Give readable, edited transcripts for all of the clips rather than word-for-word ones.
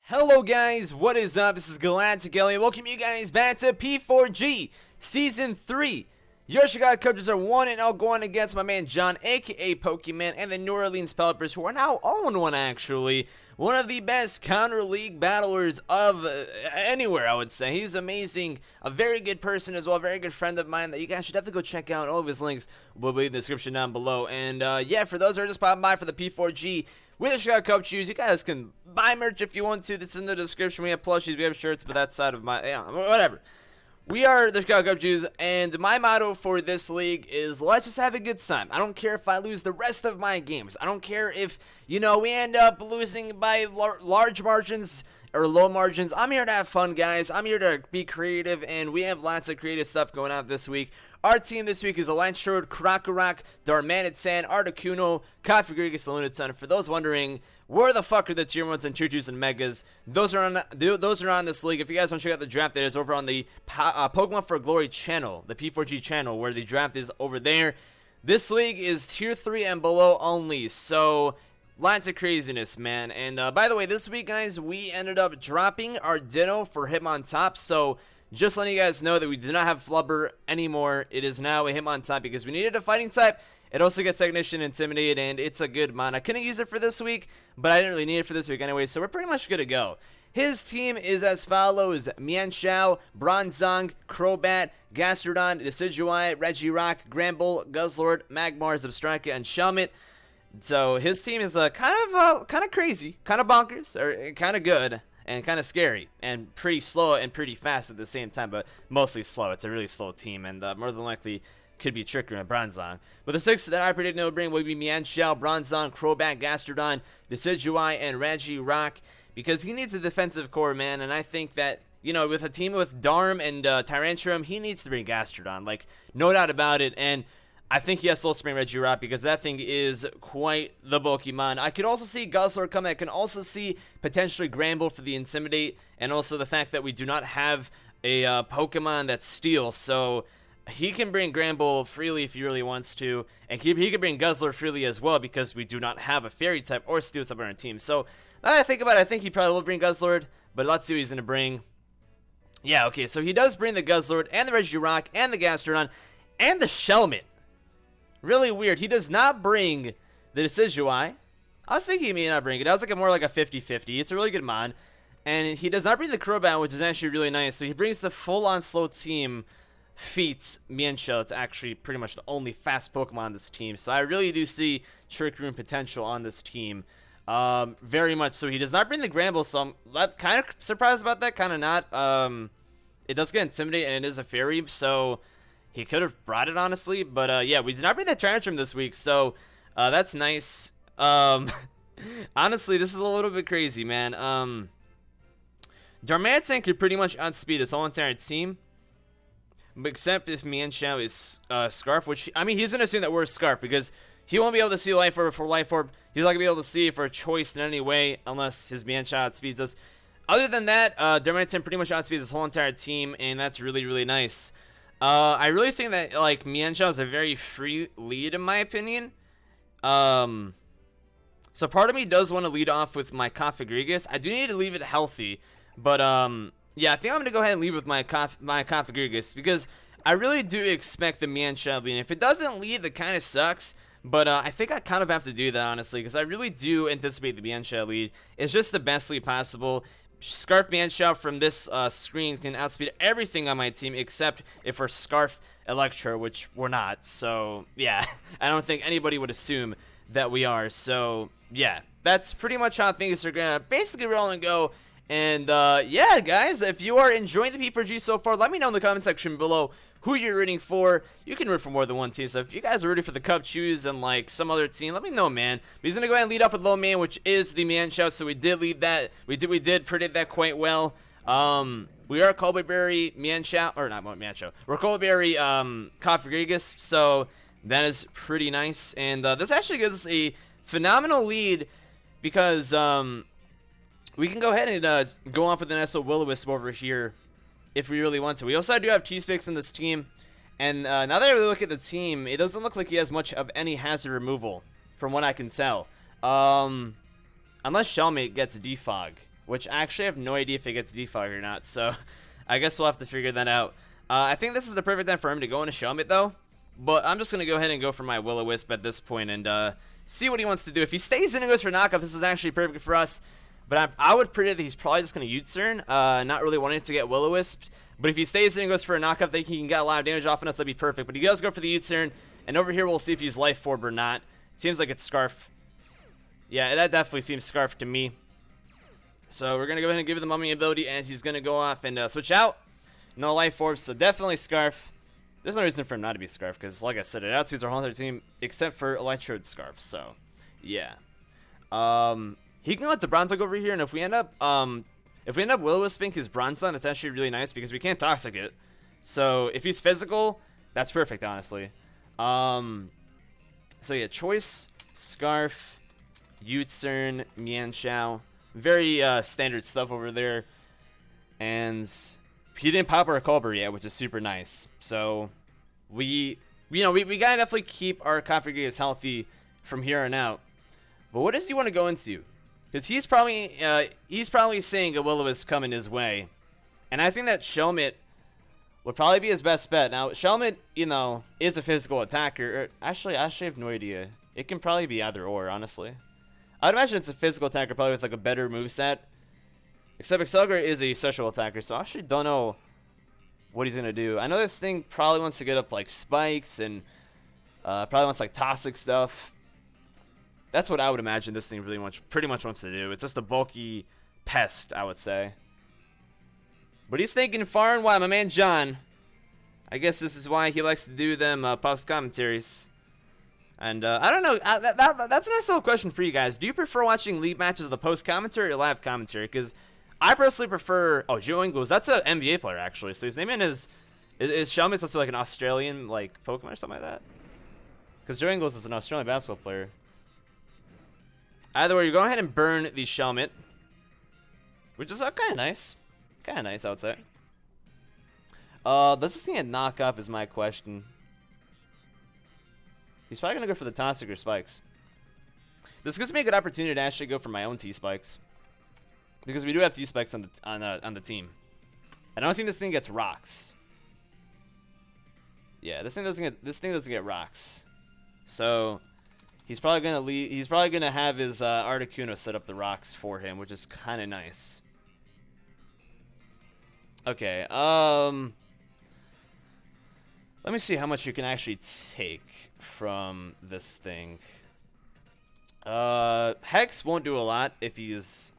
Hello guys, what is up? This is Galactic AKA welcome you guys back to P4G Season 3. Your Chicago Cubchoos are 1-0 going against my man John AKA Pokemen and the New Orleans Pelippers, who are now 0-1 actually. One of the best counter league battlers of anywhere, I would say. He's amazing, a very good person as well, a very good friend of mine that you guys should definitely go check out. All of his links will be in the description down below. And yeah, for those who are just popping by for the P4G with the Chicago Cubchoos, you guys can buy merch if you want to. That's in the description. We have plushies, we have shirts, but that side of my, whatever. We are the Chicago Cubchoos, and my motto for this league is let's just have a good time. I don't care if I lose the rest of my games. I don't care if, we end up losing by large margins or low margins. I'm here to have fun, guys. I'm here to be creative, and we have lots of creative stuff going on this week. Our team this week is Elantrode, Krokorok, Darmanitan, Articuno, Cubchoos, Lunatan. For those wondering, where the fuck are the tier 1s and tier 2s and megas? Those are on this league. If you guys want to check out the draft, that is over on the Pokemon for Glory channel, the P4G channel, where the draft is over there. This league is tier 3 and below only, so lots of craziness, man. And by the way, this week, guys, we ended up dropping our Ditto for Hitmontop, so just letting you guys know that we do not have Flubber anymore. It is now a Hitmontop because we needed a fighting type. It also gets Technician, Intimidate, and it's a good mon. I couldn't use it for this week, but I didn't really need it for this week anyway, so we're pretty much good to go. His team is as follows: Mienshao, Bronzong, Crobat, Gastrodon, Decidueye, Regirock, Gramble, Guzzlord, Magmar, Zebstrika, and Shelmet. So his team is kind of crazy, kind of bonkers, or kind of good, and kind of scary, and pretty slow and pretty fast at the same time, but mostly slow. It's a really slow team, and more than likely could be Trick Room and Bronzong. But the 6 that I predict it will bring will be Mienshao, Bronzong, Crobat, Gastrodon, Decidueye, and Regirock, because he needs a defensive core, man, and I think that, with a team with Darm and Tyrantrum, he needs to bring Gastrodon, like, no doubt about it, and I think he has Soul Spring Regirock because that thing is quite the Pokemon. I could also see Guzzlord come. I can also see potentially Gramble for the Intimidate, and also the fact that we do not have a Pokemon that's Steel, so he can bring Gramble freely if he really wants to, and he can bring Guzzlord freely as well because we do not have a Fairy type or Steel type on our team. So now that I think about it, I think he probably will bring Guzzlord, but let's see what he's going to bring. Yeah, okay, so he does bring the Guzzlord and the Regirock and the Gastrodon and the Shelmet. Really weird. He does not bring the Decidueye. I was thinking he may not bring it. I was more like a 50-50. It's a really good mon. And he does not bring the Crobat, which is actually really nice. So he brings the full-on slow team feats Mienshao. It's actually pretty much the only fast Pokemon on this team. So I really do see Trick Room potential on this team. Very much so. He does not bring the Gramble, so I'm kind of surprised about that. Kind of not. It does get Intimidate, and it is a Fairy, so he could have brought it, honestly, but yeah, we did not bring that Tyrantrum this week, so that's nice. Honestly, this is a little bit crazy, man. Darmanitan could pretty much outspeed this whole entire team, except if Mienshao is Scarf, which, I mean, he's going to assume that we're Scarf, because he won't be able to see Life Orb for Life Orb. He's not going to be able to see it for a choice in any way, unless his Mienshao outspeeds us. Other than that, Darmanitan pretty much outspeeds this whole entire team, and that's really, really nice. I really think that, like, Mienshao is a very free lead, in my opinion. So part of me does want to lead off with my Cubchoos. I do need to leave it healthy, but, yeah, I think I'm going to go ahead and lead with my Cubchoos, because I really do expect the Mienshao lead. If it doesn't lead, that kind of sucks, but I think I kind of have to do that, honestly, because I really do anticipate the Mienshao lead. It's just the best lead possible. Scarf Mienshao from this screen can outspeed everything on my team except if we're Scarf Electro, which we're not. So, yeah, I don't think anybody would assume that we are. So, yeah, that's pretty much how things are going to basically roll and go. And, yeah, guys, if you are enjoying the P4G so far, let me know in the comment section below who you're rooting for. You can root for more than one team, so if you guys are rooting for the Cubchoos and, like, some other team, let me know, man. But he's going to go ahead and lead off with Low Man, which is the Mienshao, so we did lead that. We did predict that quite well. We are Colberry Mienshao, or not Mienshao. We're Colberry Cubchoos, so that is pretty nice. And this actually gives us a phenomenal lead because we can go ahead and go off with an SO Will-O-Wisp over here if we really want to. We also do have T-Spix in this team, and now that I really look at the team, it doesn't look like he has much of any hazard removal, from what I can tell. Unless Shelmet gets Defog, which actually I have no idea if it gets defogged or not, so I guess we'll have to figure that out. I think this is the perfect time for him to go into Shelmet, though, but I'm just going to go ahead and go for my Will-O-Wisp at this point and see what he wants to do. If he stays in and goes for knockoff, this is actually perfect for us, but I would predict that he's probably just going to U-turn, not really wanting to get Will-O-Wisp, but if he stays in and goes for a knockoff, then he can get a lot of damage off on us, that'd be perfect, but he does go for the U-turn, and over here we'll see if he's Life Orb or not. Seems like it's Scarf. Yeah, that definitely seems Scarf to me. So we're going to go ahead and give him the Mummy ability as he's going to go off and switch out. No Life Orbs, so definitely Scarf. There's no reason for him not to be Scarf, because like I said, it outspeeds our whole entire team except for Electrode Scarf, so yeah. He can let the Bronzong over here, and if we end up Will-O-Wisping his Bronzong, that's actually really nice because we can't Toxic it. So if he's physical, that's perfect, honestly. So yeah, Choice, Scarf, U-turn, Mienshao. Very standard stuff over there. And he didn't pop our Culber yet, which is super nice. So we gotta definitely keep our Configures healthy from here on out. But what does he want to go into? Because he's probably seeing a Will-O-Wisp coming his way. And I think that Shelmet would probably be his best bet. Now, Shelmet, is a physical attacker. Actually, I have no idea. It can probably be either or, honestly. I'd imagine it's a physical attacker, probably with like a better moveset. Except Accelerator is a social attacker, so I actually don't know what he's gonna do. I know this thing probably wants to get up like spikes and probably wants like toxic stuff. That's what I would imagine this thing pretty much wants to do. It's just a bulky pest, I would say. But he's thinking far and wide, my man John. I guess this is why he likes to do them post commentaries. And I don't know. That's a nice little question for you guys. Do you prefer watching league matches of the post commentary or live commentary? Because I personally prefer. Oh, Joe Ingles. That's an NBA player actually. So his name is Shelmet supposed to be like an Australian like Pokemon or something like that? Because Joe Ingles is an Australian basketball player. Either way, you go ahead and burn the Shelmet, which is kind of nice. Kind of nice, I would say. Does this thing get knockoff is my question. He's probably going to go for the Toxic or Spikes. This gives me a good opportunity to actually go for my own T-Spikes. Because we do have T-Spikes on the team. I don't think this thing gets rocks. Yeah, this thing doesn't get rocks. So he's probably gonna have his Articuno set up the rocks for him, which is kind of nice. Okay, let me see how much you can actually take from this thing. Hex won't do a lot if he's...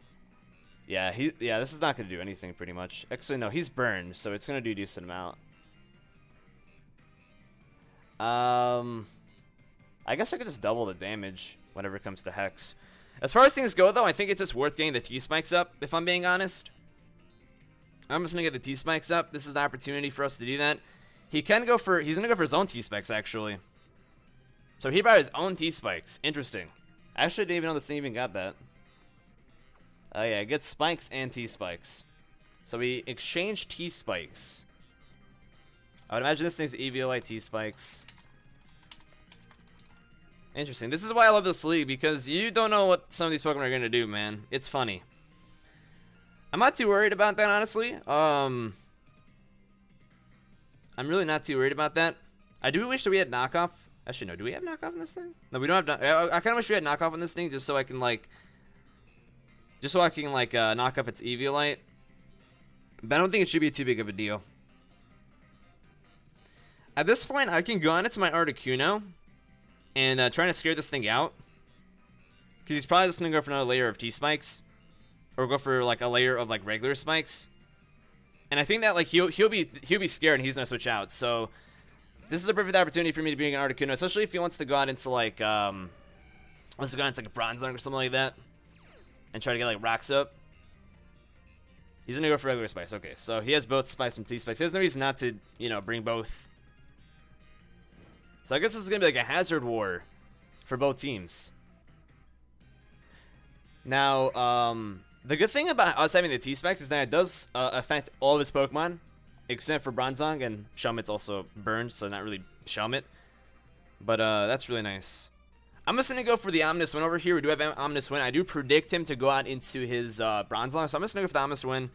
Yeah, this is not going to do anything pretty much. Actually, no, he's burned, so it's going to do a decent amount. I guess I could just double the damage whenever it comes to Hex. As far as things go, though, I think it's just worth getting the T-Spikes up, if I'm being honest. I'm just going to get the T-Spikes up. This is the opportunity for us to do that. He's going to go for his own T-Spikes, actually. So he brought his own T-Spikes. Interesting. I actually didn't even know this thing even got that. Oh yeah, it gets Spikes and T-Spikes. So we exchange T-Spikes. I would imagine this thing's EVOI T-Spikes. Interesting. This is why I love this league, because you don't know what some of these Pokemon are going to do, man. It's funny. I'm not too worried about that, honestly. I'm really not too worried about that. I do wish that we had knockoff. Actually, no. Do we have knockoff in this thing? No, we don't have. I kind of wish we had knockoff in this thing, just so I can knock off its Eviolite. But I don't think it should be too big of a deal. At this point, I can go on into my Articuno and trying to scare this thing out, because he's probably just gonna go for another layer of T-Spikes, or go for like a layer of like regular spikes. And I think that like he'll be scared and he's gonna switch out. So this is a perfect opportunity for me to bring an Articuno, especially if he wants to go out into like wants to go out into like a Bronzong or something like that, and try to get like rocks up. He's gonna go for regular spikes. Okay, so he has both spikes and T-Spikes. He has no reason not to, bring both. So I guess this is gonna be like a hazard war for both teams. Now, the good thing about us having the T-Spikes is that it does affect all of his Pokemon, except for Bronzong, and Shelmet's also burned, so not really Shelmet. But that's really nice. I'm just going to go for the Omnis Win over here. We do have Omnis Win. I do predict him to go out into his Bronze Lung, so I'm just going to go for the Omnis Win.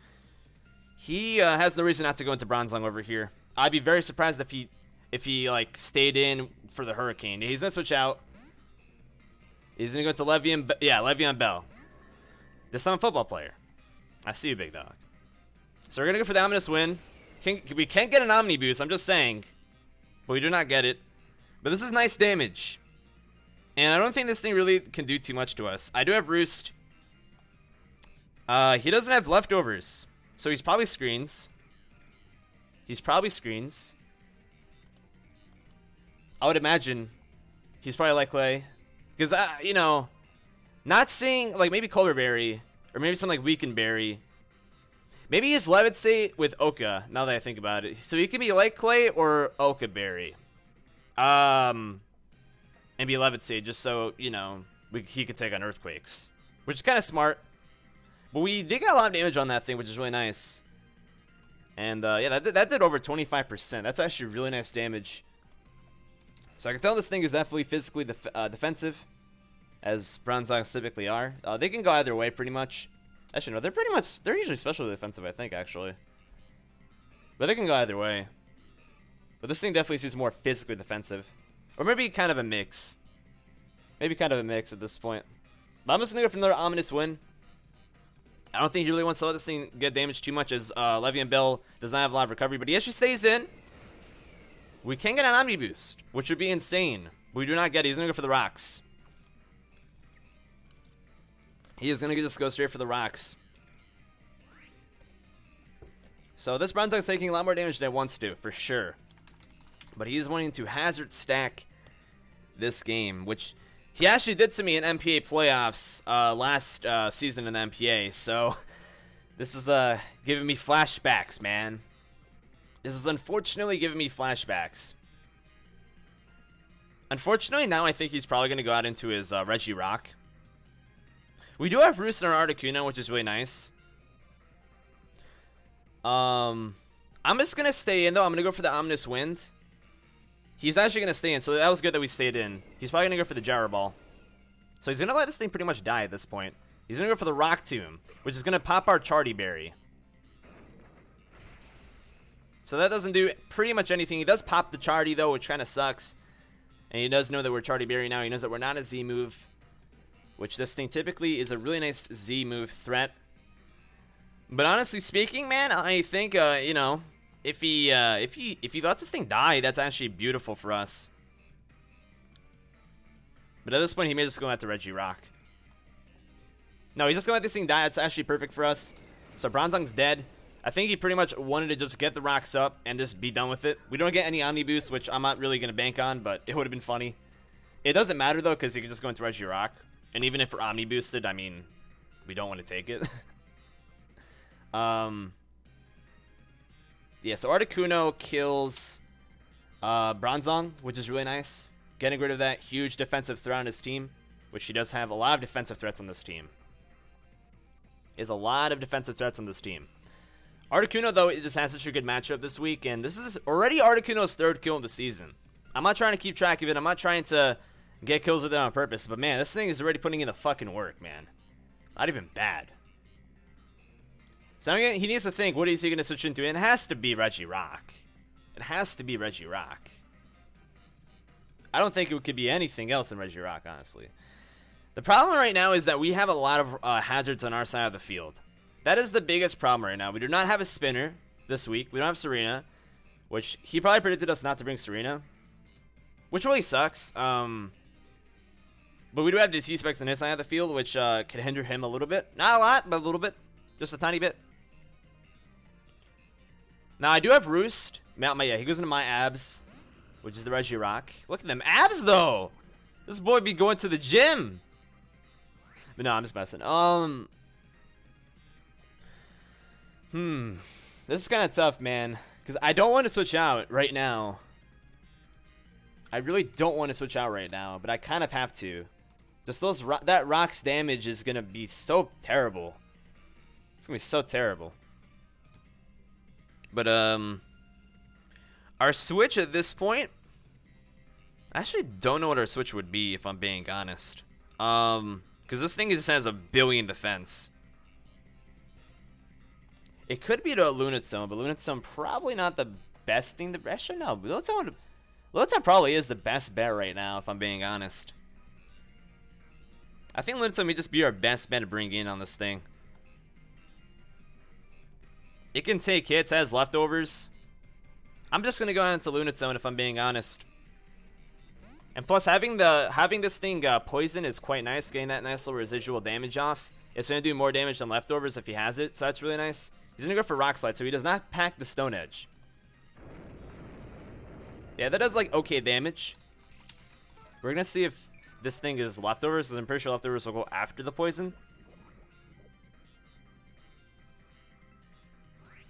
He has no reason not to go into Bronze Lung over here. I'd be very surprised if he like stayed in for the Hurricane. He's going to switch out. He's going to go to Le'Veon. Yeah, Le'Veon Bell. This time a football player. I see you, big dog. So we're going to go for the Omnis Win. We can't get an Omni Boost, I'm just saying. But we do not get it. But this is nice damage. And I don't think this thing really can do too much to us. I do have Roost. He doesn't have leftovers. So he's probably screens. He's probably screens. I would imagine he's probably like Clay. Because, you know, not seeing, like, maybe Colorberry. Or maybe something like Weakened Berry. Maybe he's Levitate with Oka, now that I think about it. So he could be like Clay or Oka Berry. And be Levitate, just so, you know, he could take on Earthquakes. Which is kind of smart. But we did get a lot of damage on that thing, which is really nice. And, yeah, that did over 25%. That's actually really nice damage. So I can tell this thing is definitely physically defensive, as Bronzongs typically are. They can go either way, pretty much. Actually, no, they're usually specially defensive, I think, actually. But they can go either way. But this thing definitely seems more physically defensive. Or maybe kind of a mix. Maybe kind of a mix at this point. But I'm just going to go for another Ominous Win. I don't think he really wants to let this thing get damaged too much, as Le'Veon Bell does not have a lot of recovery. But he actually stays in. We can get an Omni Boost, which would be insane. But we do not get it. He's going to go for the rocks. He is going to just go straight for the rocks. So this Bronzong is taking a lot more damage than it wants to, for sure. But he's wanting to hazard stack this game, which he actually did to me in MPA playoffs last season in the MPA. So this is giving me flashbacks, man. This is unfortunately giving me flashbacks. Unfortunately, now I think he's probably going to go out into his Regirock. We do have Roost in our Articuno, which is really nice. I'm just going to stay in, though. I'm going to go for the Omnis Wind. He's actually going to stay in, so that was good that we stayed in. He's probably going to go for the Gyro Ball. So he's going to let this thing pretty much die at this point. He's going to go for the Rock Tomb, which is going to pop our Charty Berry. So that doesn't do pretty much anything. He does pop the Charty, though, which kind of sucks. And he does know that we're Charty Berry now. He knows that we're not a Z move, which this thing typically is a really nice Z move threat. But honestly speaking, man, I think, you know, if he lets this thing die, that's actually beautiful for us. But at this point, he may just go after Regirock. No, he's just going to let this thing die. That's actually perfect for us. So Bronzong's dead. I think he pretty much wanted to just get the rocks up and just be done with it. We don't get any Omni Boost, which I'm not really going to bank on, but it would have been funny. It doesn't matter, though, because he can just go into Regirock. And even if we're Omni Boosted, I mean, we don't want to take it. Yeah, so Articuno kills Bronzong, which is really nice. Getting rid of that huge defensive threat on his team, which he does have a lot of defensive threats on this team. Is a lot of defensive threats on this team. Articuno, though, it just has such a good matchup this week, and this is already Articuno's third kill of the season. I'm not trying to keep track of it. I'm not trying to get kills with it on purpose, but man, this thing is already putting in the fucking work, man. Not even bad. So now he needs to think, what is he going to switch into? And it has to be Regirock. It has to be Regirock. I don't think it could be anything else than Regirock, honestly. The problem right now is that we have a lot of hazards on our side of the field. That is the biggest problem right now. We do not have a spinner this week. We don't have Serena, which he probably predicted us not to bring Serena, which really sucks. But we do have the T-Specs on his side of the field, which could hinder him a little bit. Not a lot, but a little bit. Just a tiny bit. Now, I do have Roost. Yeah, he goes into my abs, which is the Regirock. Look at them abs, though. This boy be going to the gym. But no, I'm just messing. This is kind of tough, man. Because I don't want to switch out right now. I really don't want to switch out right now, but I kind of have to. Just that rock's damage is going to be so terrible. It's going to be so terrible. But, our switch at this point, I actually don't know what our switch would be, if I'm being honest. Because this thing just has a billion defense. It could be to a Lunatone, but Lunatone probably not the best thing to... Actually, no. Lunatone probably is the best bet right now, if I'm being honest. I think Lunatone may just be our best bet to bring in on this thing. It can take hits, has leftovers. I'm just going to go on into Lunatone, if I'm being honest. And plus, having this thing poison is quite nice, getting that nice little residual damage off. It's going to do more damage than leftovers if he has it, so that's really nice. He's going to go for Rock Slide, so he does not pack the Stone Edge. Yeah, that does, like, okay damage. We're going to see if this thing is leftovers, because I'm pretty sure leftovers will go after the poison.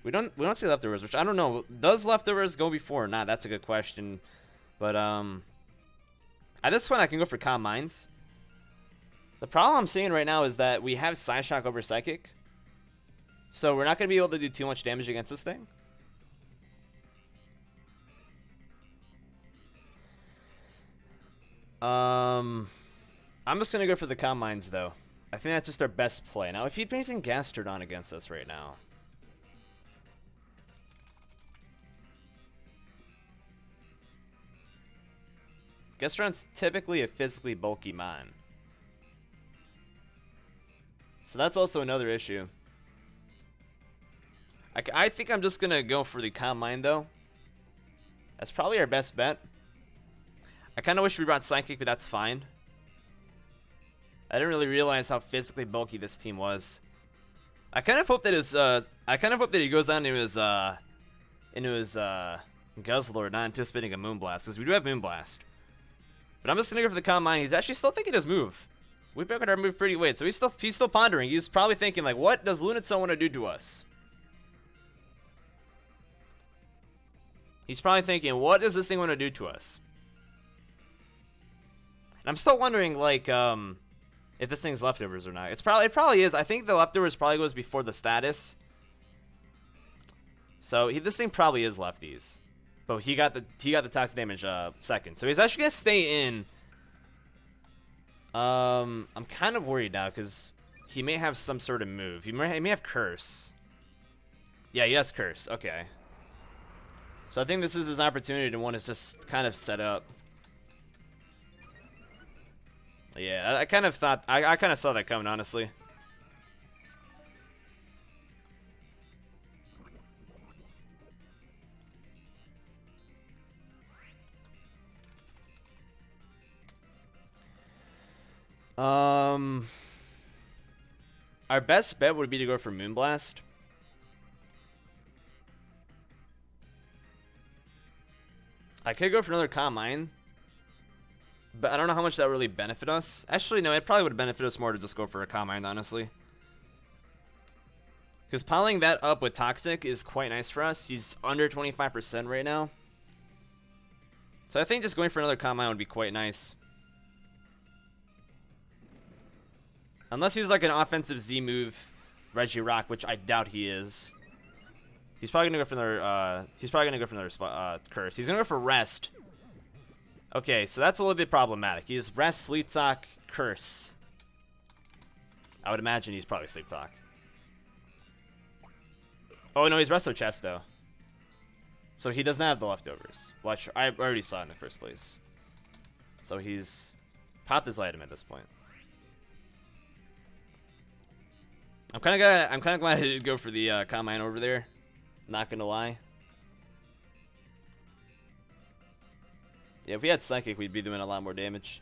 We don't see leftovers, which I don't know. Does leftovers go before or not? That's a good question. But, at this point, I can go for Calm Minds. The problem I'm seeing right now is that we have Psyshock over Psychic. So we're not going to be able to do too much damage against this thing. I'm just going to go for the Calm Minds, though. I think that's just our best play. Now, if he brings in Gastrodon against us right now... Gastrodon's typically a physically bulky mon. So that's also another issue. I think I'm just going to go for the Calm Mind, though. That's probably our best bet. I kind of wish we brought Psychic, but that's fine. I didn't really realize how physically bulky this team was. I kind of hope that he goes down into his Guzzlord, not anticipating a Moonblast, because we do have Moonblast. But I'm just gonna go for the Calm Mind. He's actually still thinking his move. We broke our move pretty late, so he's still pondering. He's probably thinking, like, what does Lunatone want to do to us? He's probably thinking, what does this thing want to do to us? And I'm still wondering, like, if this thing's leftovers or not. It probably is. I think the leftovers probably goes before the status. So this thing probably is lefties. But he got the toxic damage second. So he's actually gonna stay in. I'm kind of worried now because he may have some sort of move. He may have Curse. Yeah, he has Curse. Okay. So I think this is his opportunity to want to just kind of set up. Yeah, I kind of thought I kind of saw that coming, honestly. Our best bet would be to go for Moonblast. I could go for another Calm Mind, but I don't know how much that would really benefit us. Actually, no, it probably would benefit us more to just go for a Calm Mind, honestly. Because piling that up with Toxic is quite nice for us. He's under 25% right now. So I think just going for another Calm Mind would be quite nice. Unless he's like an offensive Z move, Regirock, which I doubt he is. He's probably gonna go for another. Curse. He's gonna go for Rest. Okay, so that's a little bit problematic. He's Rest, Sleep Talk, Curse. I would imagine he's probably Sleep Talk. Oh no, he's Resto Chest though. So he does not have the leftovers. Watch, I already saw it in the first place. So he's popped his item at this point. I'm kind of glad I did go for the Calm Mind over there. Not gonna lie. Yeah, if we had Psychic, we'd be doing a lot more damage.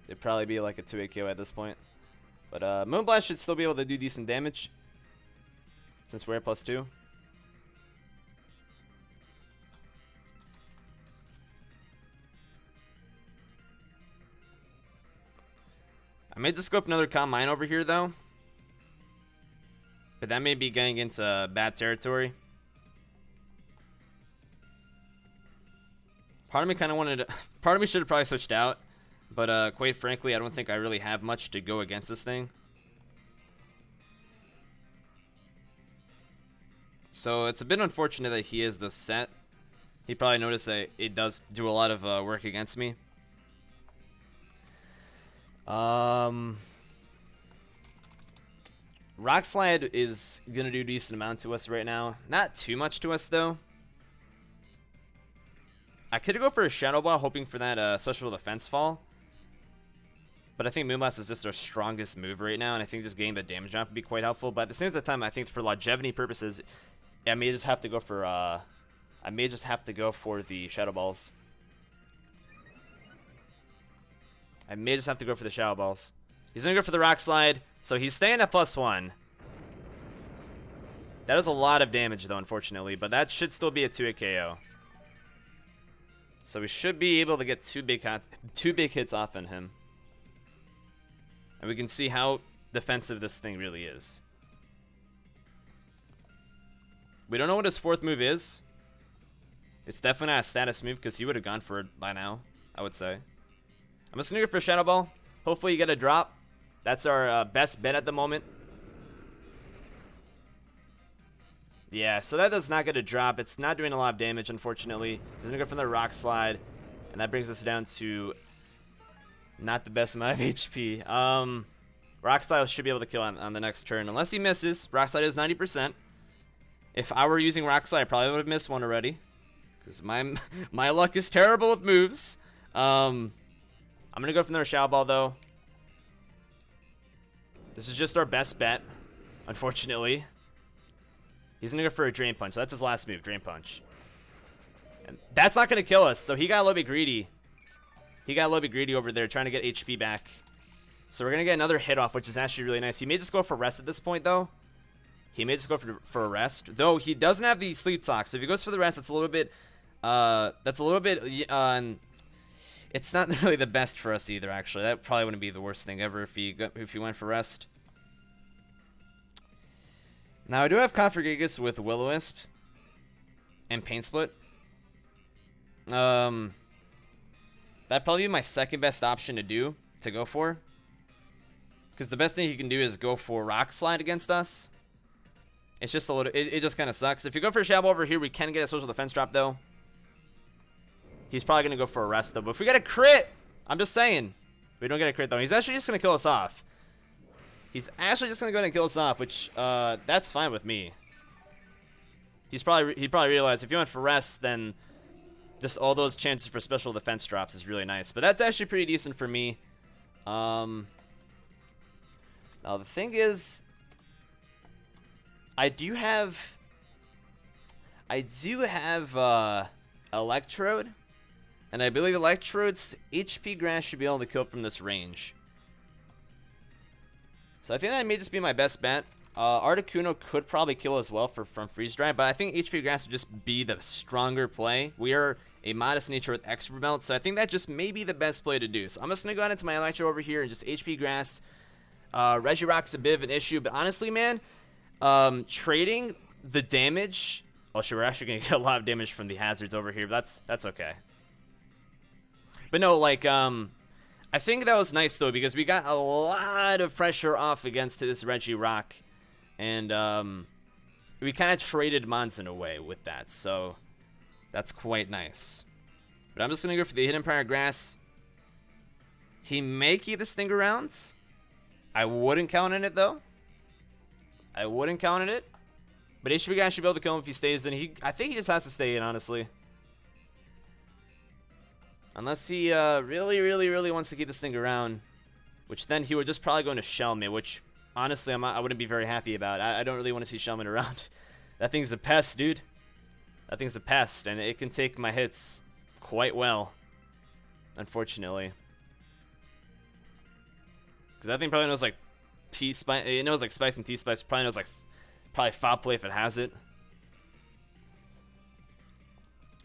It'd probably be like a 2-8 KO at this point. But Moonblast should still be able to do decent damage, since we're at +2. I may just go for another Calm Mind over here, though. But that may be getting into bad territory. Part of me kind of wanted to... Part of me should have probably switched out. But quite frankly, I don't think I really have much to go against this thing. So it's a bit unfortunate that he is the set. He probably noticed that it does do a lot of work against me. Rock Slide is going to do a decent amount to us right now. Not too much to us, though. I could go for a Shadow Ball, hoping for that special defense fall. But I think Moonblast is just our strongest move right now, and I think just getting the damage off would be quite helpful. But at the same time, I think for longevity purposes, I may just have to go for the Shadow Balls. I may just have to go for the Shadow Balls. He's gonna go for the Rock Slide, so he's staying at +1. That is a lot of damage, though, unfortunately, but that should still be a 2-hit KO. So we should be able to get two big hits off on him. And we can see how defensive this thing really is. We don't know what his 4th move is. It's definitely not a status move because he would have gone for it by now, I would say. I'm just going to go for a Shadow Ball. Hopefully you get a drop. That's our best bet at the moment. Yeah, so that does not get a drop. It's not doing a lot of damage, unfortunately. He's going to go for the Rock Slide. And that brings us down to not the best amount of HP. Rock Slide should be able to kill on the next turn. Unless he misses. Rock Slide is 90%. If I were using Rock Slide, I probably would have missed one already. Because my luck is terrible with moves. I'm going to go for another Shadow Ball, though. This is just our best bet, unfortunately. He's going to go for a Drain Punch. So that's his last move, Drain Punch. And that's not going to kill us, so he got a little bit greedy. He got a little bit greedy over there, trying to get HP back. So we're going to get another hit off, which is actually really nice. He may just go for rest at this point, though. He may just go for a rest. Though he doesn't have the Sleep Talk, so if he goes for the rest, it's a little bit... it's not really the best for us either, actually. That probably wouldn't be the worst thing ever if he went for rest. Now, I do have Configuragus with Will-O-Wisp and Pain Split. That'd probably be my second best option to go for. Because the best thing he can do is go for Rock Slide against us. It's just a little, it just kind of sucks. If you go for a Shadow Ball over here, we can get a social defense drop, though. He's probably going to go for a rest, though. But if we get a crit, I'm just saying. We don't get a crit, though. He's actually just going to kill us off. He's actually just going to go ahead and kill us off, which, that's fine with me. He probably realized if you went for rest, then just all those chances for special defense drops is really nice. But that's actually pretty decent for me. Now, the thing is, I do have Electrode. And I believe Electrode's HP Grass should be able to kill from this range. So I think that may just be my best bet. Articuno could probably kill as well from Freeze Dry, but I think HP Grass would just be the stronger play. We are a modest nature with Expert Belt, so I think that just may be the best play to do. So I'm just going to go out into my Electro over here and just HP Grass. Regirock's a bit of an issue, but honestly, man, trading the damage... Oh, sure, we're actually going to get a lot of damage from the hazards over here, but that's okay. But no, like, I think that was nice, though, because we got a lot of pressure off against this Regirock. And, we kind of traded Monson away with that, so that's quite nice. But I'm just going to go for the Hidden Power Grass. He may keep this thing around. I wouldn't count on it, though. I wouldn't count on it. But HP Grass should be able to kill him if he stays in. I think he just has to stay in, honestly. Unless he really, really, really wants to keep this thing around. Which then he would just probably go into Shell Me, which honestly I wouldn't be very happy about. I don't really want to see Shellman around. That thing's a pest, dude. That thing's a pest, and it can take my hits quite well. Unfortunately. Because that thing probably knows like T-Spice. It knows like Spice and T-Spice. Probably knows like Foul Play if it has it.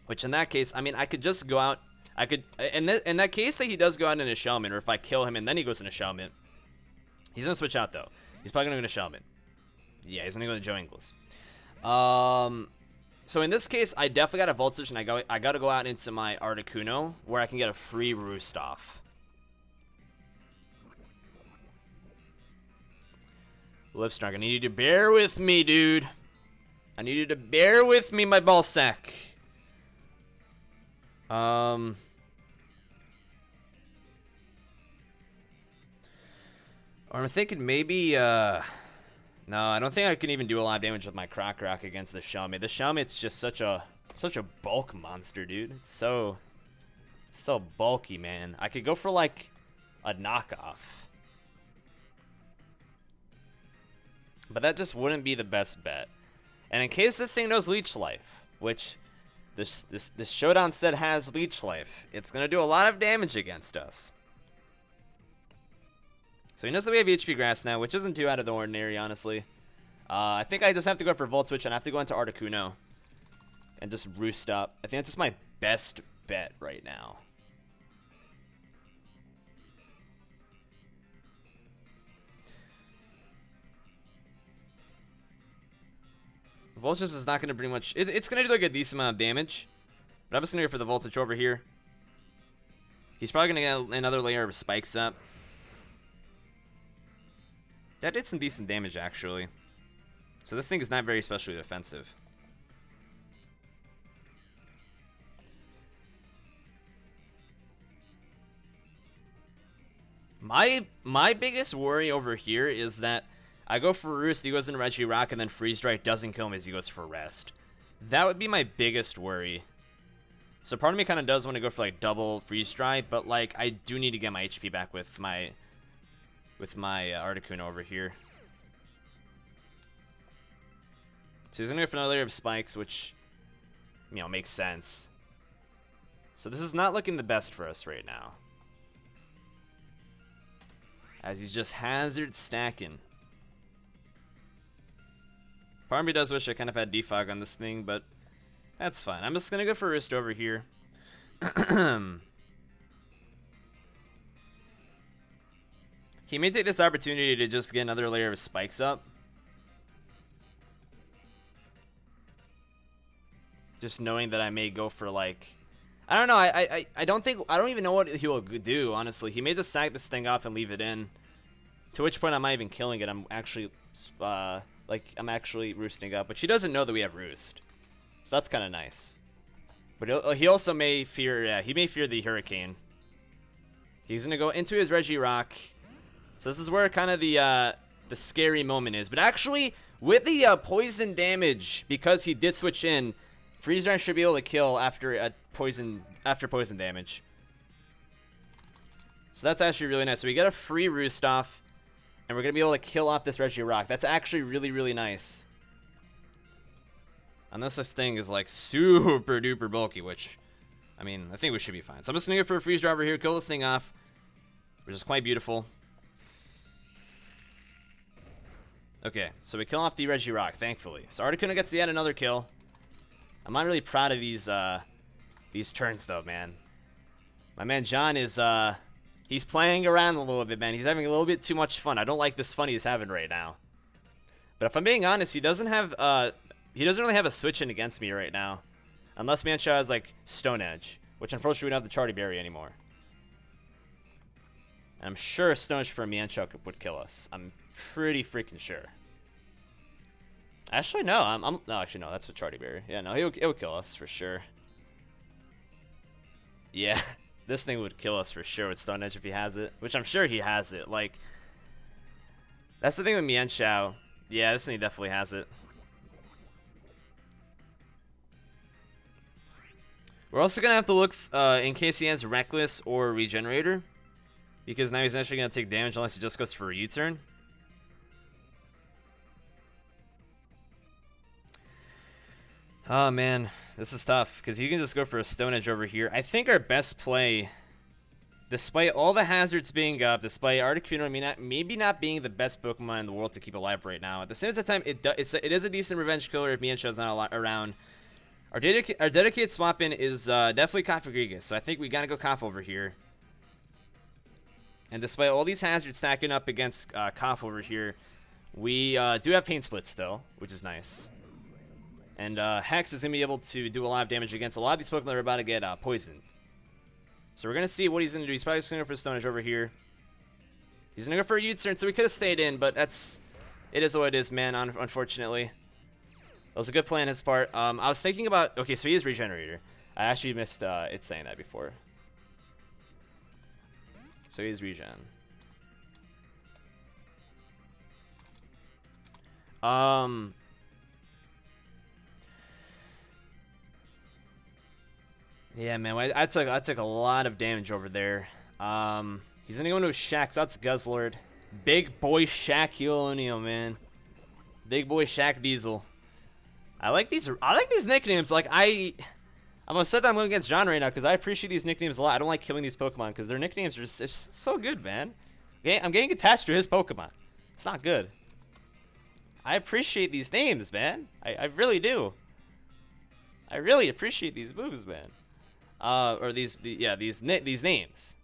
Which in that case, I mean, I could just go out. I could, in that case that he does go out into Shellman, or if I kill him and then he goes into Shellman, he's going to switch out, though. He's probably going to go into Shellman. Yeah, he's going to go to Joe Ingles. So in this case, I definitely got a Voltage, and I got to go out into my Articuno, where I can get a free Roost off. Livestrong, I need you to bear with me, dude. I need you to bear with me, my ball sack. Or I'm thinking maybe, no, I don't think I can even do a lot of damage with my Croc Rock against the Shelmet. The Shelmet's just such a bulk monster, dude. It's so bulky, man. I could go for like a knockoff, but that just wouldn't be the best bet. And in case this thing knows Leech Life, which this showdown set has Leech Life, it's gonna do a lot of damage against us. So he knows that we have HP Grass now, which isn't too out of the ordinary, honestly. I think I just have to go for Volt Switch, and I have to go into Articuno and just roost up. I think that's just my best bet right now. Voltage is not going to bring much. It's going to do like a decent amount of damage, but I'm just going to go for the Voltage over here. He's probably going to get another layer of spikes up. That did some decent damage, actually. So this thing is not very specially defensive. My biggest worry over here is that I go for Roost, he goes into Regirock, and then Freeze Dry doesn't kill him as he goes for Rest. That would be my biggest worry. So part of me kind of does want to go for like double Freeze Dry, but like I do need to get my HP back with my Articuno over here. So he's gonna go for another layer of spikes, which, you know, makes sense. So this is not looking the best for us right now, as he's just hazard stacking. Part of me does wish I kind of had defog on this thing, but that's fine. I'm just gonna go for Wrist over here. He may take this opportunity to just get another layer of spikes up. Just knowing that I may go for like, I don't know. I don't even know what he will do. Honestly, he may just sack this thing off and leave it in. To which point I'm not even killing it. I'm actually I'm actually roosting up, but she doesn't know that we have Roost, so that's kind of nice. But he also may fear, yeah, he may fear the Hurricane. He's gonna go into his Regirock. So this is where kind of the scary moment is. But actually, with the poison damage, because he did switch in, Freeze Dry should be able to kill after poison damage. So that's actually really nice. So we get a free Roost off, and we're gonna be able to kill off this Regirock. That's actually really, really nice. Unless this thing is like super duper bulky, which, I mean, I think we should be fine. So I'm just gonna go for a Freeze Dry over here, kill this thing off, which is quite beautiful. Okay, so we kill off the Regirock, thankfully. So Articuno gets to yet another kill. I'm not really proud of these turns though, man. My man John is he's playing around a little bit, man. He's having a little bit too much fun. I don't like this fun he's having right now. But if I'm being honest, he doesn't really have a switch in against me right now, unless Mancha has like Stone Edge, which unfortunately we don't have the Charty Berry anymore. And I'm sure a Stone Edge for a Mancha would kill us. I'm pretty freaking sure. Actually, no. No, actually, no. That's what Charty Berry. Yeah, no. It would kill us for sure. Yeah, this thing would kill us for sure with Stone Edge if he has it, which I'm sure he has it. Like, that's the thing with Mienshao. Yeah, this thing definitely has it. We're also gonna have to look in case he has Reckless or Regenerator, because now he's actually gonna take damage unless he just goes for a U-turn. Oh man, this is tough, because he can just go for a Stone Edge over here. I think our best play, despite all the hazards being up, despite Articuno maybe not being the best Pokemon in the world to keep alive right now, at the same time, it is a decent revenge killer if Miensha's not around. Our dedicated swap-in is definitely Kafagrigus, so I think we gotta go Kaf over here. And despite all these hazards stacking up against Kaf over here, we do have Pain Split still, which is nice. And Hex is going to be able to do a lot of damage against a lot of these Pokemon that are about to get poisoned. So we're going to see what he's going to do. He's probably just going to go for Stone Edge over here. He's going to go for a U-turn, so we could have stayed in, but it is what it is, man, unfortunately. That was a good play on his part. I was thinking about, okay, so he is Regenerator. I actually missed it saying that before. So he's regen. Yeah, man, I took a lot of damage over there. He's gonna go into a Shack, so that's Guzzlord. Big boy Shaquille O'Neal, man. Big boy Shaq Diesel. I like these nicknames. Like I'm upset that I'm going against John right now because I appreciate these nicknames a lot. I don't like killing these Pokemon because their nicknames are just so good, man. Okay, I'm getting attached to his Pokemon. It's not good. I appreciate these names, man. I really do. I really appreciate these moves, man. Or these names.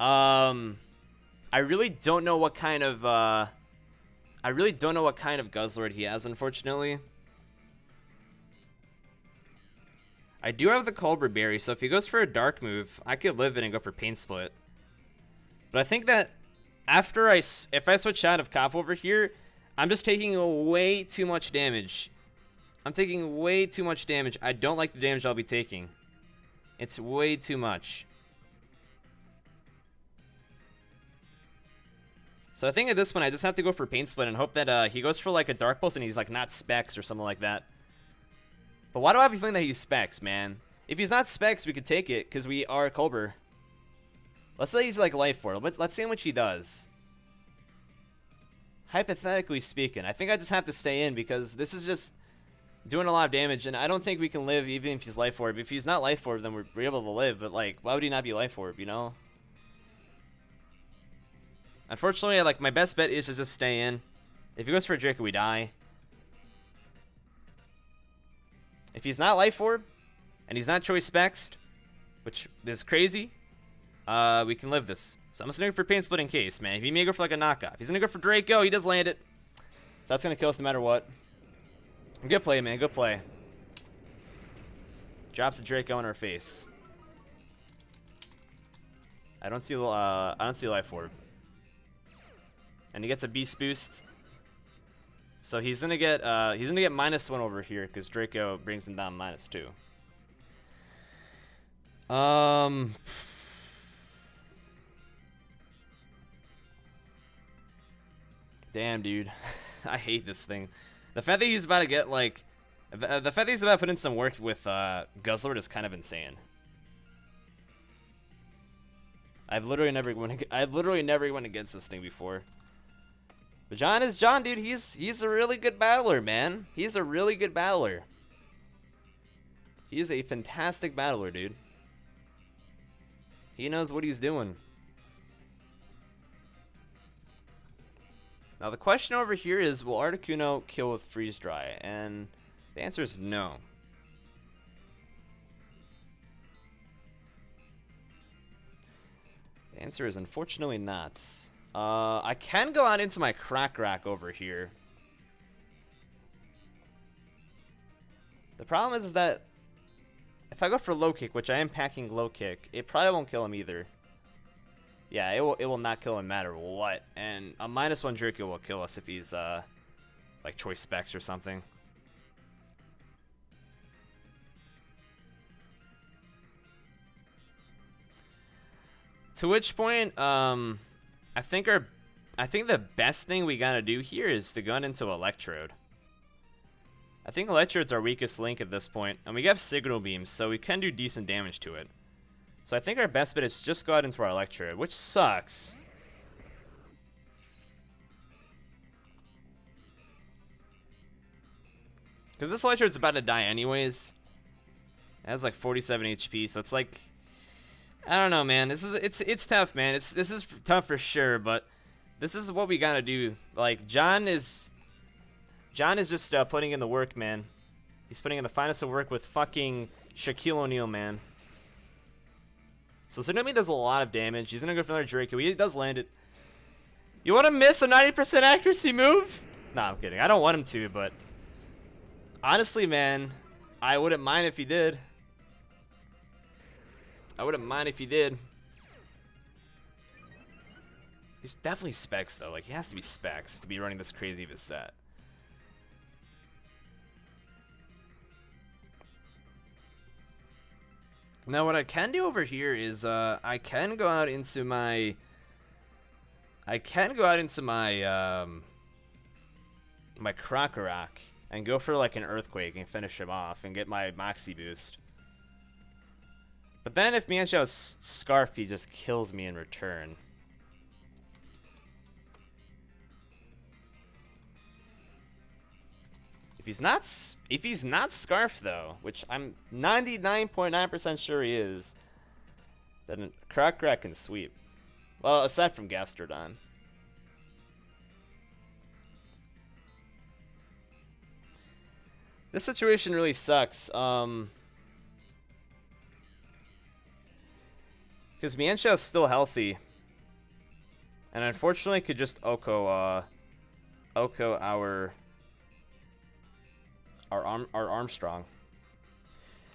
I really don't know what kind of Guzzlord he has, unfortunately. I do have the Colbur Berry, so if he goes for a Dark move, I could live it and go for Pain Split. But I think that after if I switch out of Cop over here, I'm just taking way too much damage. I'm taking way too much damage. I don't like the damage I'll be taking. It's way too much. So I think at this point, I just have to go for Pain Split and hope that he goes for like a Dark Pulse and he's like not Specs or something like that. But why do I have a feeling that he's Specs, man? If he's not Specs, we could take it because we are Colbur. Let's say he's like Life Orb. Let's see how much he does. Hypothetically speaking, I think I just have to stay in because this is just doing a lot of damage, and I don't think we can live even if he's Life Orb. If he's not Life Orb, then we're able to live, but like, why would he not be Life Orb, you know? Unfortunately, like, my best bet is to just stay in. If he goes for a Draco, we die. If he's not Life Orb, and he's not Choice Spexed, which is crazy, we can live this. So I'm just gonna go for Pain Split in case, man. If he may go for like a knockoff. He's gonna go for Draco, he does land it. So that's gonna kill us no matter what. Good play, man, good play. Drops a Draco in our face. I don't see Life Orb. And he gets a Beast Boost. So he's gonna get -1 over here because Draco brings him down -2. Damn, dude. I hate this thing. The fact that he's about to get like the fact that he's about to put in some work with Guzzlord is kind of insane. I've literally never went against this thing before. But John is John, dude. He's a really good battler, man. He's a really good battler. He is a fantastic battler, dude. He knows what he's doing. Now the question over here is, will Articuno kill with Freeze Dry? And the answer is no. The answer is unfortunately not. I can go out into my Crack Rack over here. The problem is that if I go for Low Kick, which I am packing Low Kick, it probably won't kill him either. Yeah, it will not kill him no matter what. And a -1 Draco will kill us if he's like Choice Specs or something. To which point, I think the best thing we gotta do here is to gun into Electrode. I think Electrode's our weakest link at this point, and we have Signal Beams, so we can do decent damage to it. So I think our best bet is just go out into our Electrode, which sucks. Because this Electrode's about to die anyways. It has like 47 HP, so it's like, I don't know, man. It's tough, man. This is tough for sure, but this is what we gotta do. Like John is just putting in the work, man. He's putting in the finest of work with fucking Shaquille O'Neal, man. So Tsunami does a lot of damage. He's gonna go for another Draco. He does land it. You want to miss a 90% accuracy move? Nah, I'm kidding. I don't want him to, but honestly, man, I wouldn't mind if he did. I wouldn't mind if he did. He's definitely Specs, though. Like, he has to be Specs to be running this crazy of a set. Now what I can do over here is I can go out into my my Krokorok and go for like an Earthquake and finish him off and get my Moxie boost. But then if Mienshau's Scarf, he just kills me in return. If he's not Scarf though, which I'm 99.9% sure he is, then Krokorok can sweep. Well, aside from Gastrodon. This situation really sucks. Because Mienshau's still healthy. And unfortunately could just Oko our Armstrong.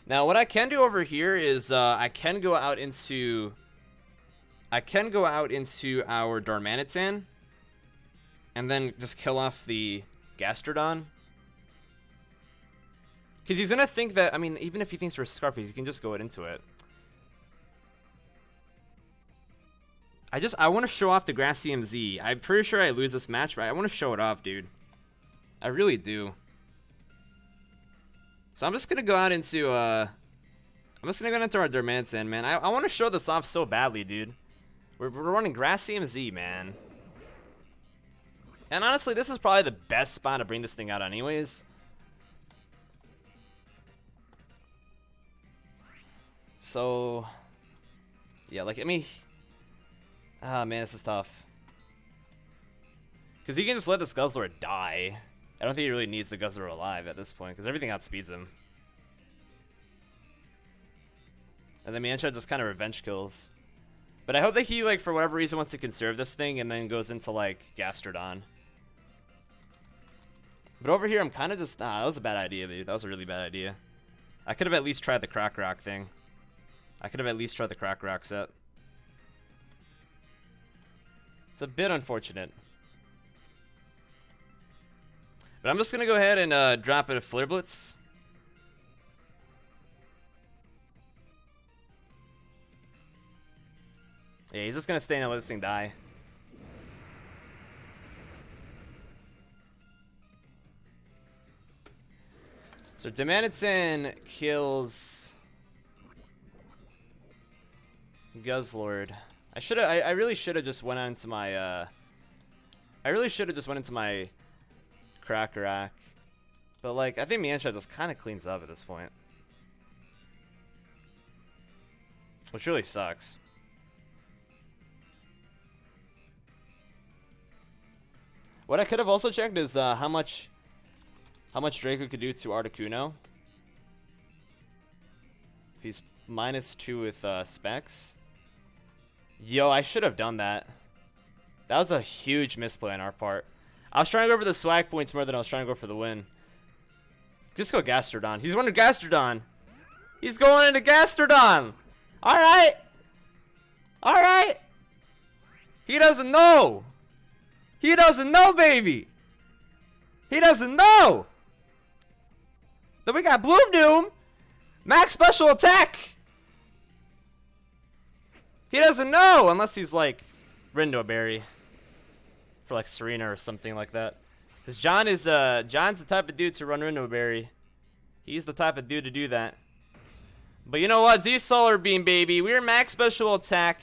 Now what I can do over here is I can go out into our Darmanitan and then just kill off the Gastrodon. Because he's gonna think that, I mean, even if he thinks we're Scarfies, he can just go into it. I want to show off the Grassium Z. I'm pretty sure I lose this match, but I want to show it off, dude. I really do. So I'm just gonna go out into our Darmanitan, man. I want to show this off so badly, dude. We're running Grassium Z, man. And honestly, this is probably the best spot to bring this thing out anyways. So, yeah, like, I mean, ah, man, this is tough. Because he can just let this Guzzler die. I don't think he really needs the Guzzler alive at this point, because everything outspeeds him. And then Mienshao just kind of revenge kills. But I hope that he, like, for whatever reason wants to conserve this thing and then goes into, like, Gastrodon. But over here, I'm kind of just, that was a bad idea, dude. That was a really bad idea. I could have at least tried the Krokorok thing. I could have at least tried the Krokorok set. It's a bit unfortunate. But I'm just going to go ahead and drop it a Flare Blitz. Yeah, he's just going to stay and let this thing die. So Darmanitan kills Guzzlord. I really should have just went into my Krokorok. But like I think Mienshao just kinda cleans up at this point. Which really sucks. What I could have also checked is how much Draco could do to Articuno. If he's -2 with specs. Yo, I should have done that. That was a huge misplay on our part. I was trying to go for the swag points more than I was trying to go for the win. Just go Gastrodon. He's running Gastrodon. He's going into Gastrodon. Alright. Alright. He doesn't know. He doesn't know, baby. He doesn't know. Then we got Bloom Doom. Max special attack. He doesn't know unless he's like Rindo Berry for like Serena or something like that. Because John's the type of dude to run Rindo Berry. He's the type of dude to do that. But you know what? Z Solar Beam, baby. We're max special attack.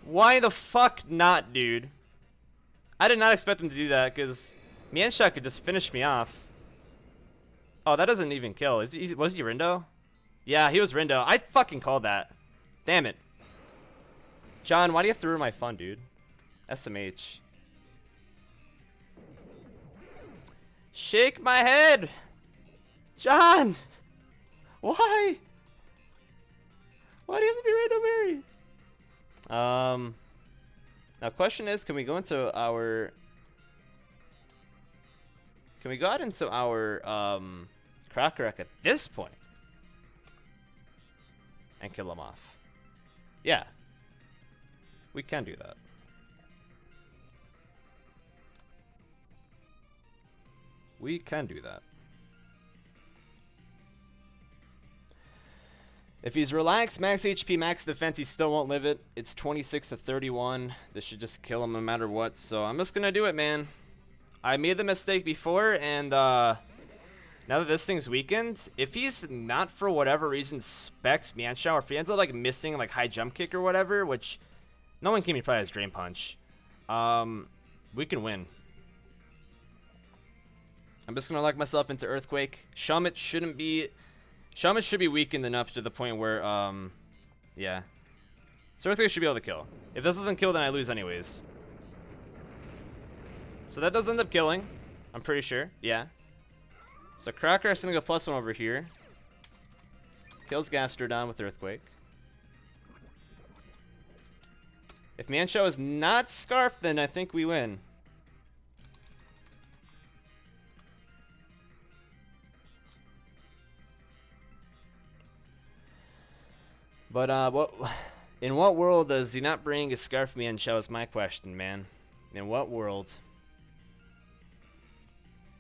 Why the fuck not, dude? I did not expect him to do that because Mienshao could just finish me off. Oh, that doesn't even kill. Was he Rindo? Yeah, he was Rindo. I fucking called that. Damn it. John, why do you have to ruin my fun, dude? SMH. Shake my head! John! Why? Why do you have to be Rindo Berry? Now question is, can we go into our... Can we go out into our Krokorok at this point? And kill him off. Yeah. We can do that. We can do that. If he's relaxed, max HP, max defense, he still won't live it. It's 26 to 31. This should just kill him no matter what. So I'm just gonna do it, man. I made the mistake before, and now that this thing's weakened, if he's not for whatever reason specs Mianshow, or if he ends up like missing like high jump kick or whatever, which no one can probably has drain punch, we can win. I'm just gonna lock myself into Earthquake. Shelmet should be weakened enough to the point where, yeah. So Earthquake should be able to kill. If this doesn't kill, then I lose anyways. So that does end up killing, I'm pretty sure, yeah. So Crocker is gonna go +1 over here. Kills Gastrodon with Earthquake. If Mianshow is not Scarfed, then I think we win. But in what world does he not bring a Scarf Mianshow is my question, man. In what world?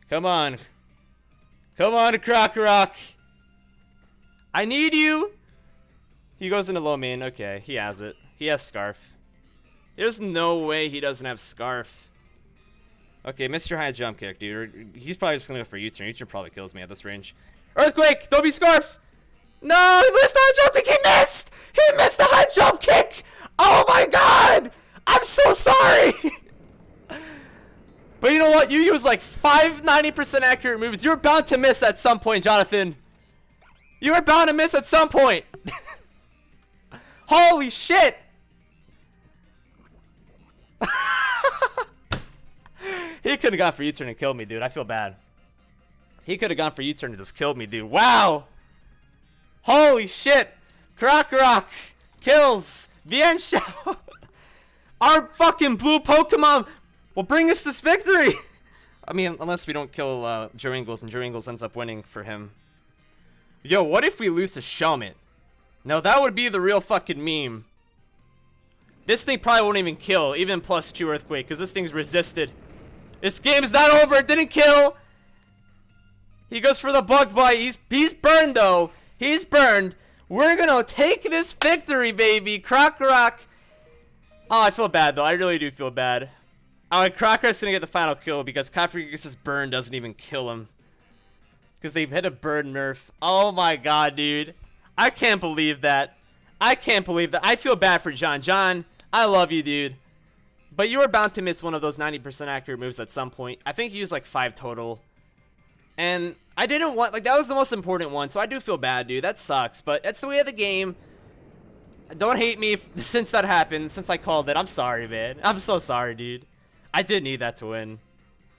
Come on. Come on, Crocorock. I need you. He goes into low main. Okay, he has it. He has Scarf. There's no way he doesn't have Scarf. Okay, Mr. High Jump Kick, dude. He's probably just going to go for U-turn. U-turn probably kills me at this range. Earthquake! Don't be Scarf! No! He missed the high jump kick! He missed! He missed the high jump kick! Oh my god! I'm so sorry! But you know what? You use like 90% accurate moves. You're bound to miss at some point, Jonathan. You are bound to miss at some point. Holy shit! He could have gone for U-turn and killed me, dude. I feel bad. He could have gone for U-turn and just killed me, dude. Wow! Holy shit! Crocorock kills Mianshow. Our fucking blue Pokemon will bring us this victory. I mean, unless we don't kill Joringles and Joringles ends up winning for him. Yo, what if we lose to Shelmet? Now that would be the real fucking meme. This thing probably won't even kill, even +2 Earthquake, because this thing's resisted. This game's not over. It didn't kill. He goes for the bug bite. He's burned, though. He's burned. We're going to take this victory, baby. Crocorock. Oh, I feel bad, though. I really do feel bad. Oh, Crocorock's going to get the final kill because Coffergeek's burn doesn't even kill him. Because they hit a burn nerf. Oh, my God, dude. I can't believe that. I can't believe that. I feel bad for John. John, I love you, dude. But you were bound to miss one of those 90% accurate moves at some point. I think he used like 5 total. And I didn't want, like, that was the most important one. So I do feel bad, dude. That sucks. But that's the way of the game. Don't hate me since that happened. Since I called it. I'm sorry, man. I'm so sorry, dude. I did need that to win.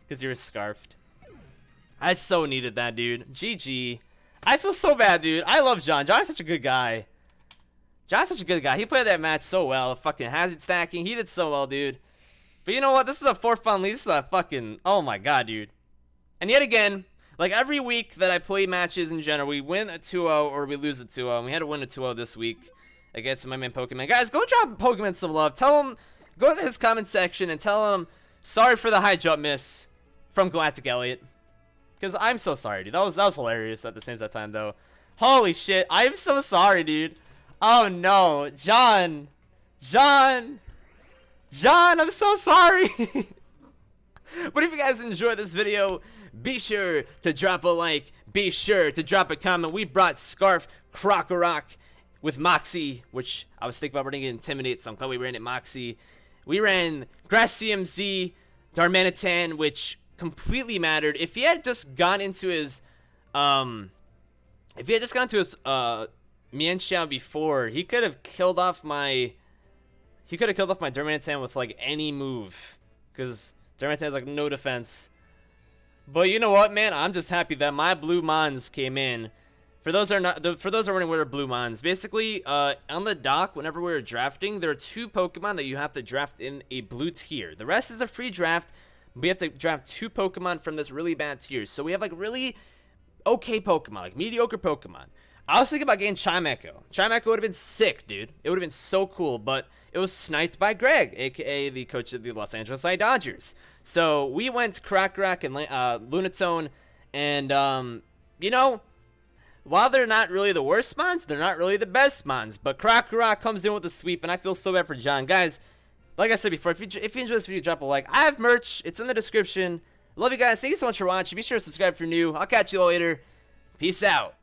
Because you were scarfed. I so needed that, dude. GG. I feel so bad, dude. I love John. John's such a good guy. John's such a good guy. He played that match so well. Fucking hazard stacking. He did so well, dude. But you know what? This is a 4-fun lead. This is a fucking... Oh my god, dude. And yet again, like every week that I play matches in general, we win a 2-0 or we lose a 2-0. And we had to win a 2-0 this week against my man Pokemen. Guys, go drop Pokemen some love. Tell him... Go to his comment section and tell him sorry for the high jump miss from Galactic Elliot. Because I'm so sorry, dude. That was hilarious at the same time, though. Holy shit. I'm so sorry, dude. Oh, no. John, I'm so sorry. But if you guys enjoyed this video, be sure to drop a like. Be sure to drop a comment. We brought Scarf Crocorock with Moxie, which I was thinking about running Intimidate, so I'm glad we ran it Moxie. We ran Grass CMZ, Darmanitan, which completely mattered. If he had just gone into his Mianshow before, he could have killed off my Darmanitan with like any move, because Darmanitan has like no defense. But you know what, man? I'm just happy that my blue Mons came in. For those who are wondering what are blue Mons, basically on the dock, whenever we're drafting, there are 2 Pokemon that you have to draft in a blue tier. The rest is a free draft. We have to draft 2 Pokemon from this really bad tier. So we have like really okay Pokemon, like mediocre Pokemon. I was thinking about getting Chimecho. Chimecho would have been sick, dude. It would have been so cool, but it was sniped by Greg, aka the coach of the Los Angeles Dodgers. So we went Crocorock and Lunatone, and you know, while they're not really the worst mons, they're not really the best mons. But Crocodile comes in with a sweep, and I feel so bad for John. Guys, like I said before, if you enjoyed this video, drop a like. I have merch. It's in the description. Love you guys. Thank you so much for watching. Be sure to subscribe if you're new. I'll catch you all later. Peace out.